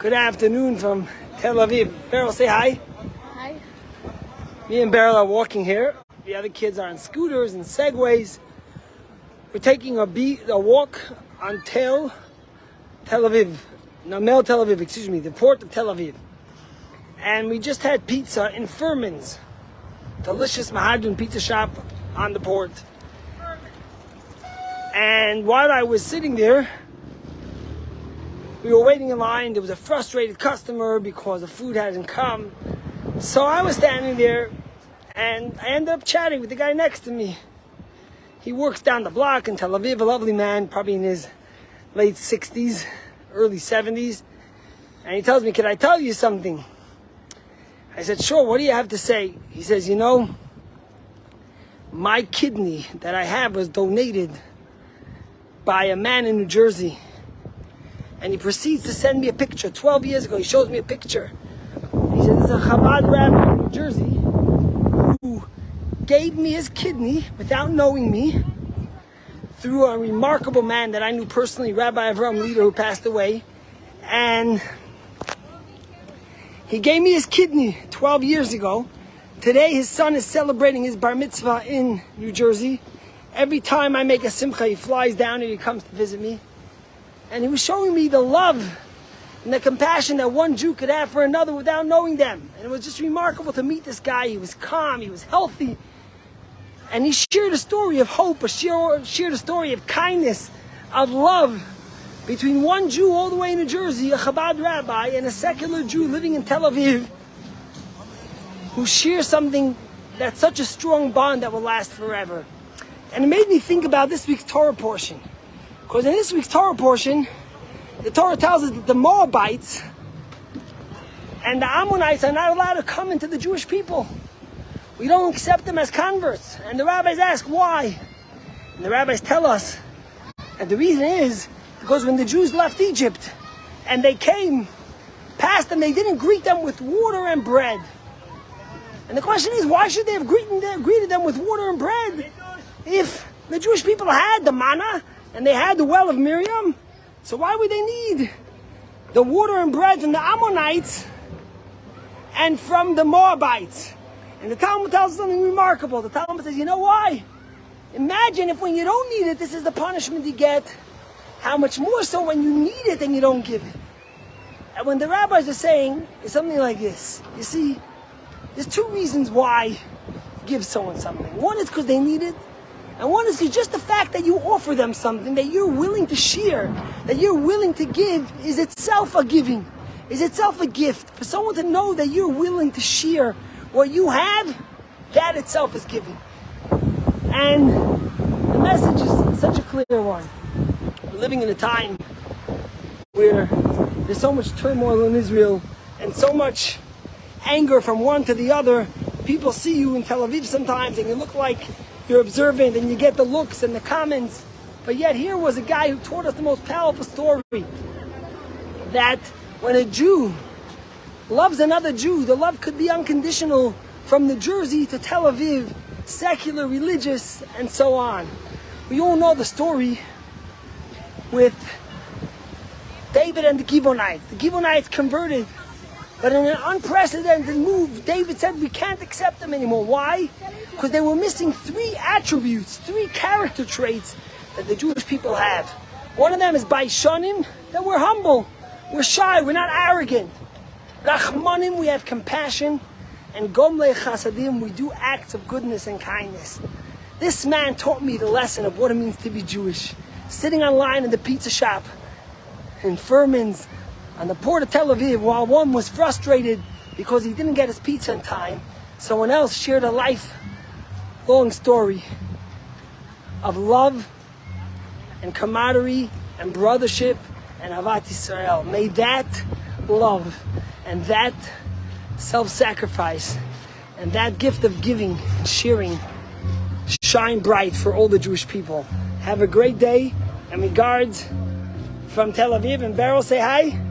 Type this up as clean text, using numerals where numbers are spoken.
Good afternoon from Tel Aviv. Beryl, say hi. Hi. Me and Beryl are walking here. The other kids are on scooters and segways. We're taking a walk on Tel Aviv. No, Mel Tel Aviv, excuse me, the port of Tel Aviv. And we just had pizza in Furman's. Delicious Mahadran pizza shop on the port. And while I was sitting there, we were waiting in line. There was a frustrated customer because the food hadn't come. So I was standing there and I ended up chatting with the guy next to me. He works down the block in Tel Aviv, a lovely man, probably in his late 60s, early 70s. And he tells me, "Can I tell you something?" I said, "Sure, what do you have to say?" He says, "You know, my kidney that I have was donated by a man in New Jersey." And he proceeds to send me a picture. 12 years ago, he shows me a picture. He says, "There's a Chabad rabbi in New Jersey who gave me his kidney without knowing me through a remarkable man that I knew personally, Rabbi Avram Leader, who passed away. And he gave me his kidney 12 years ago. Today, his son is celebrating his bar mitzvah in New Jersey. Every time I make a simcha, he flies down and he comes to visit me. And he was showing me the love and the compassion that one Jew could have for another without knowing them. And it was just remarkable to meet this guy. He was calm, he was healthy. And he shared a story of hope, shared a story of kindness, of love between one Jew all the way in New Jersey, a Chabad rabbi, and a secular Jew living in Tel Aviv, who share something that's such a strong bond that will last forever. And it made me think about this week's Torah portion. Because in this week's Torah portion, the Torah tells us that the Moabites and the Ammonites are not allowed to come into the Jewish people. We don't accept them as converts. And the rabbis ask why. And the rabbis tell us that the reason is because when the Jews left Egypt and they came past them, they didn't greet them with water and bread. And the question is, why should they have greeted them with water and bread if the Jewish people had the manna and they had the well of Miriam? So why would they need the water and bread from the Ammonites and from the Moabites? And the Talmud tells us something remarkable. The Talmud says, you know why? Imagine if when you don't need it, this is the punishment you get. How much more so when you need it and you don't give it? And when the rabbis are saying, it's something like this. You see, there's two reasons why you give someone something. One is because they need it. And one is just the fact that you offer them something, that you're willing to share, that you're willing to give, is itself a giving, is itself a gift. For someone to know that you're willing to share what you have, that itself is giving. And the message is such a clear one. We're living in a time where there's so much turmoil in Israel and so much anger from one to the other. People see you in Tel Aviv sometimes and you look like you're observant and you get the looks and the comments. But yet here was a guy who taught us the most powerful story. That when a Jew loves another Jew, the love could be unconditional from New Jersey to Tel Aviv, secular, religious, and so on. We all know the story with David and the Gibeonites. The Gibeonites converted. But in an unprecedented move, David said we can't accept them anymore. Why? Because they were missing three attributes, three character traits that the Jewish people have. One of them is Baishanim, that we're humble, we're shy, we're not arrogant. Rachmanim, we have compassion. And Gomle Chasadim, we do acts of goodness and kindness. This man taught me the lesson of what it means to be Jewish. Sitting online in the pizza shop in Furman's, on the port of Tel Aviv, while one was frustrated because he didn't get his pizza in time, someone else shared a lifelong story of love and camaraderie and brothership and Avat Yisrael. May that love and that self-sacrifice and that gift of giving and sharing shine bright for all the Jewish people. Have a great day and regards from Tel Aviv. And Beryl, say hi.